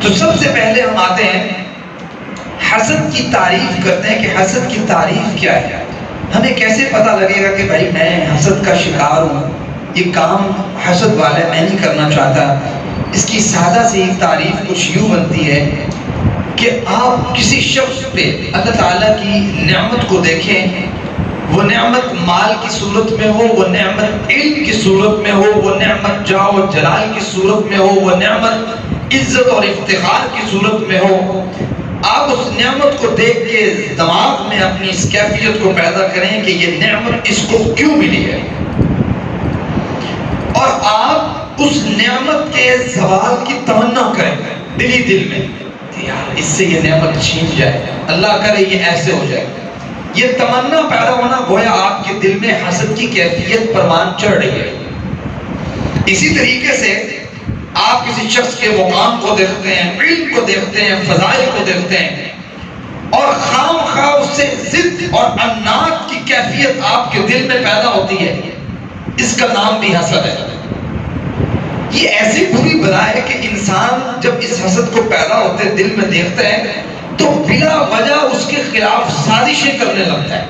تو سب سے پہلے ہم آتے ہیں حسد کی تعریف کرتے ہیں کہ حسد کی تعریف کیا ہے. ہمیں کیسے پتہ لگے گا کہ بھائی میں حسد کا شکار ہوں, یہ کام حسد والا میں نہیں کرنا چاہتا. اس کی سادہ سی تعریف کچھ یوں بنتی ہے کہ آپ کسی شخص پہ اللہ تعالیٰ کی نعمت کو دیکھیں, وہ نعمت مال کی صورت میں ہو, وہ نعمت علم کی صورت میں ہو, وہ نعمت جاہ و جلال کی صورت میں ہو, وہ نعمت عزت اور افتخار کی صورت میں ہو. آپ اس نعمت کو دیکھ کے دماغ میں اپنی اس کیفیت کو پیدا کریں کہ یہ نعمت اس کو کیوں ملی ہے, اور آپ اس نعمت کے زوال کی تمنا کریں دلی دل میں کہ یار اس سے یہ نعمت چھین جائے, اللہ کرے یہ ایسے ہو جائے. یہ تمنا پیدا ہونا گویا آپ کے دل میں حسد کی کیفیت پروان چڑھ رہی ہے. اسی طریقے سے آپ کسی شخص کے مقام کو دیکھتے ہیں, علم کو دیکھتے ہیں, فضائل کو دیکھتے ہیں, اور خام خواہ اس سے ضد اور عناد کی کیفیت آپ کے دل میں پیدا ہوتی ہے. اس کا نام بھی حسد ہے. یہ ایسی بری بلا ہے کہ انسان جب اس حسد کو پیدا ہوتے دل میں دیکھتا ہے تو بلا وجہ اس کے خلاف سازشیں کرنے لگتا ہے.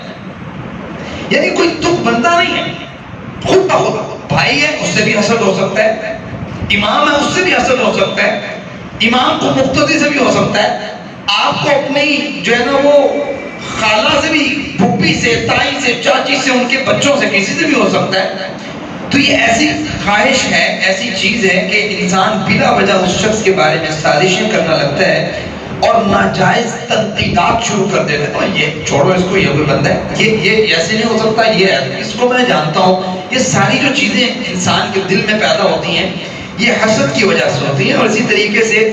یعنی کوئی تم بندہ نہیں ہے, خود بخود بھائی ہے اس سے بھی حسد ہو سکتا ہے, امام ہے اس سے بھی حسد ہو سکتا ہے, امام کو مقتدی سے بھی ہو سکتا ہے, آپ کو اپنی جو ہے نا وہ خالہ سے بھی, پھوپھی سے, تائی سے, چاچی سے, ان کے بچوں سے, کسی سے بھی ہو سکتا ہے. تو یہ ایسی خواہش ہے, ایسی چیز ہے کہ انسان بلا وجہ اس شخص کے بارے میں سازشیں کرنا لگتا ہے اور ناجائز تنقیدات شروع کر دیتا ہے. یہ چھوڑو اس کو, یہ کوئی بندہ ہے, یہ ایسے نہیں ہو سکتا, یہ اس کو میں جانتا ہوں. یہ ساری جو چیزیں انسان کے دل میں پیدا ہوتی ہیں یہ حسد کی وجہ سے ہوتی ہیں. اور اسی طریقے سے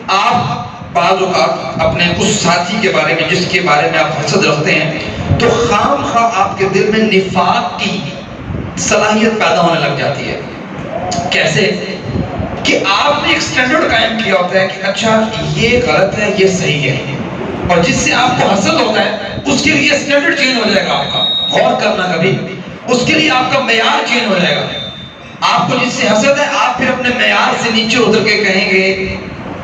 آپ بعض اوقات اپنے اس ساتھی کے بارے میں جس کے بارے میں آپ حسد رکھتے ہیں تو خام خواہ آپ کے دل میں نفاق کی صلاحیت پیدا ہونے لگ جاتی ہے. کیسے کہ آپ نے ایک سٹینڈرڈ قائم کیا ہوتا ہے کہ اچھا یہ غلط ہے, یہ صحیح ہے, اور جس سے آپ کو حسد ہوتا ہے اس کے لیے سٹینڈرڈ چینج ہو جائے گا آپ کا. غور کرنا کبھی, اس کے لیے آپ کا معیار چینج ہو جائے گا. آپ کو جس سے حسد ہے آپ پھر اپنے معیار سے نیچے اتر کے کہیں گے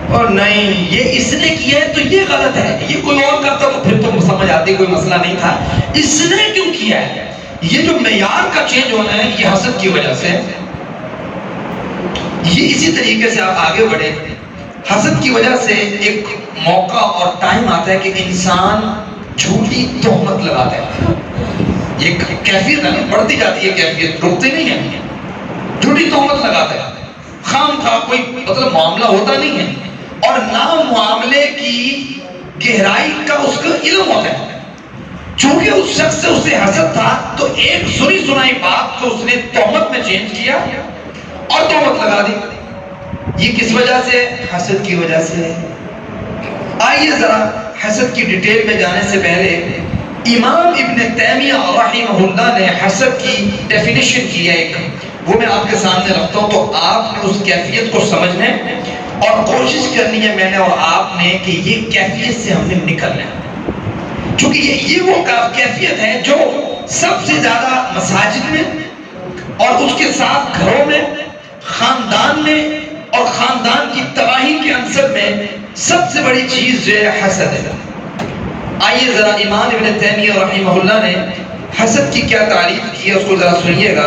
اور نہیں یہ اس نے کیا ہے تو یہ غلط ہے, یہ کوئی اور کرتا تو پھر تو سمجھ آتی کوئی مسئلہ نہیں تھا, اس نے کیوں کیا ہے. یہ جو معیار کا چینج ہونا ہے یہ حسد کی وجہ سے. یہ اسی طریقے سے آپ آگے بڑھے, حسد کی وجہ سے ایک موقع اور ٹائم آتا ہے کہ انسان جھوٹی تہمت لگاتا ہے. یہ کیفیت ہے, بڑھتی جاتی ہے کیفیت, رکتے نہیں ہیں. جھوٹی تہمت لگاتا ہے, خام خواہ کوئی مطلب معاملہ ہوتا نہیں ہے اور نہ معاملے کی گہرائی کا اس کا علم ہوتا ہے. چونکہ اس شخص سے اسے حسد تھا تو ایک سنی سنائی بات کو اس نے تہمت میں چینج کیا اور تہمت لگا دی. یہ کس وجہ سے؟ حسد کی وجہ سے. آئیے ذرا حسد کی ڈیٹیل میں جانے سے پہلے امام ابن تیمیہ رحمہ اللہ نے حسد کی ڈیفینیشن کی ہے ایک, وہ میں آپ کے سامنے رکھتا ہوں تو آپ نے اس کیفیت کو سمجھنے اور کوشش کرنی ہے میں نے اور آپ نے کہ یہ کیفیت سے ہم نے نکلنا ہے. چونکہ یہ وہ کیفیت ہے جو سب سے زیادہ مساجد میں اور اس کے ساتھ گھروں میں, خاندان میں اور خاندان کی تباہی کے عنصر میں سب سے بڑی چیز جو ہے حسد ہے. آئیے ذرا امام ابن تیمیہ رحمہ اللہ نے حسد کی کیا تعریف کی ہے اس کو ذرا سنیے گا.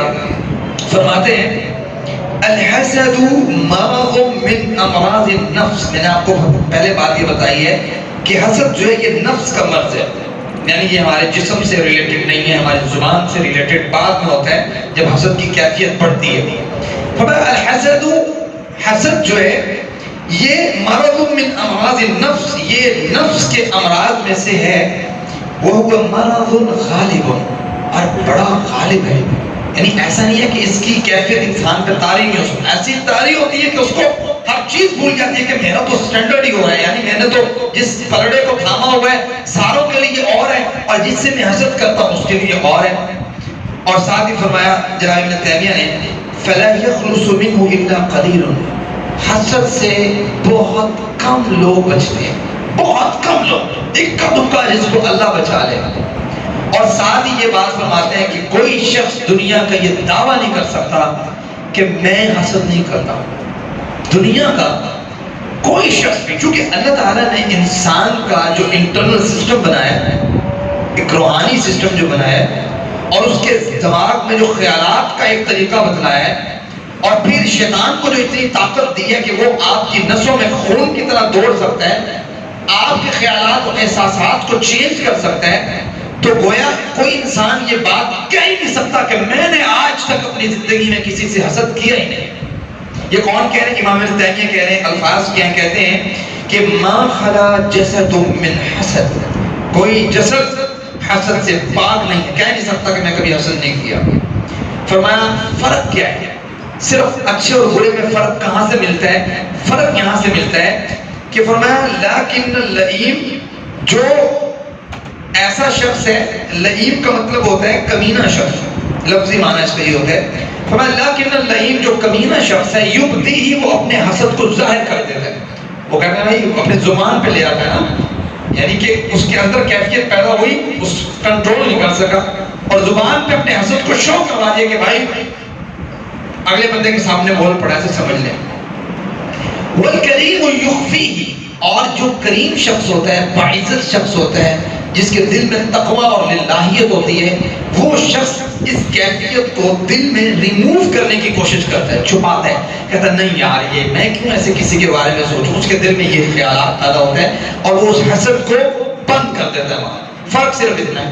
فرماتے ہیں الحسد مرض من امراض النفس. میں نے آپ کو پہلے بات یہ بتائی ہے کہ حسد جو ہے یہ نفس کا مرض ہے, یعنی یہ ہمارے جسم سے ریلیٹڈ نہیں ہے, ہماری زبان سے ریلیٹڈ بعد میں ہوتا ہے جب حسد کی کیفیت بڑھتی ہے. الحسد, حسد جو ہے یہ مرض من امراض النفس, یہ نفس کے امراض میں سے ہے. وہ مرض غالب, اور بڑا غالب ہے. یعنی ایسا نہیں ہے کہ اس کی کیفیت انسان پہ طاری نہیں ہو سکتی, ایسی طاری ہوتی ہے کہ اس کو ہر چیز بھول جاتی ہے کہ میرا تو سٹینڈرڈ ہی ہو رہا ہے, یعنی میں نے تو جس پلڑے کو تھاما ہوا ہے ساروں کے لیے اور ہے, اور جس سے میں حسد کرتا ہوں اس کے لیے اور ہے. اور ساتھ ہی فرمایا جناب ابن تیمیہ نے فَلَا يَخْلُصُ مِنْهُ إِلَّا قَلِيلٌ. حسد سے بہت کم لوگ بچتے ہیں, بہت کم لوگ, اکا دکا جس کو اللہ بچا لے. اور ساتھ ہی یہ بات فرماتے ہیں کہ کوئی شخص دنیا کا یہ دعویٰ نہیں کر سکتا کہ میں حسد نہیں کرتا. دنیا کا کوئی شخص بھی، چونکہ اللہ تعالیٰ نے انسان کا جو انٹرنل سسٹم بنایا ہے، ایک روحانی سسٹم جو بنایا ہے، اور اس کے دماغ میں جو خیالات کا ایک طریقہ بتلایا ہے، اور پھر شیطان کو جو اتنی طاقت دی ہے کہ وہ آپ کی نسوں میں خون کی طرح دوڑ سکتا ہے، آپ کے خیالات اور احساسات کو چینج کر سکتا ہے، تو گویا کوئی انسان یہ بات کہہ ہی نہیں سکتا کہ میں نے آج تک اپنی زندگی میں کسی سے حسد کیا ہی نہیں۔ یہ کون کہہ رہے ہیں؟ امام ابن تیمیہ کہہ رہے ہیں، الفاظ کیا کہتے ہیں کہ ما خلا جسد من حسد، کوئی جسد حسد سے پاک نہیں ہے، کہہ نہیں سکتا کہ میں کبھی حسد نہیں کیا۔ فرمایا فرق کیا ہے؟ صرف اچھے اور برے میں فرق کہاں سے ملتا ہے؟ فرق یہاں سے ملتا ہے کہ فرمایا لیکن اللئیم، جو ایسا شخص ہے، لئیم کا مطلب ہوتا ہے کمینہ شخص، لفظی معنی اس کا یہ ہوتا ہے۔ فرمایا لیکن اللئیم، جو کمینہ شخص ہے، یبدی ہی، وہ اپنے حسد کو ظاہر کر دیتا ہے۔ وہ کہتے ہیں بھائی اپنے زبان پہ لے آتا ہے نا، یعنی کہ اس کے اندر کیفیت پیدا ہوئی، اس کنٹرول نہیں کر سکا، اور زبان پہ اپنے حسد کو شو کروا دیا کہ بھائی اگلے بندے کے سامنے بول پڑا ہے، سمجھ لیں۔ وَالْكَرِيمُ يُخْفِيهِ، اور جو کریم شخص ہوتا ہے، باعزت شخص ہوتا ہے، جس کے دل میں تقوی اور للہیت ہوتی ہے، وہ شخص اس کیفیت کو دل میں ریموو کرنے کی کوشش کرتا ہے، چھپاتا ہے، کہتا ہے نہیں یار یہ میں کیوں ایسے کسی کے بارے میں سوچوں، اس کے دل میں یہ خیالات پیدا ہوتے ہیں اور وہ اس حسد کو بند کر دیتا ہے۔ فرق صرف اتنا ہے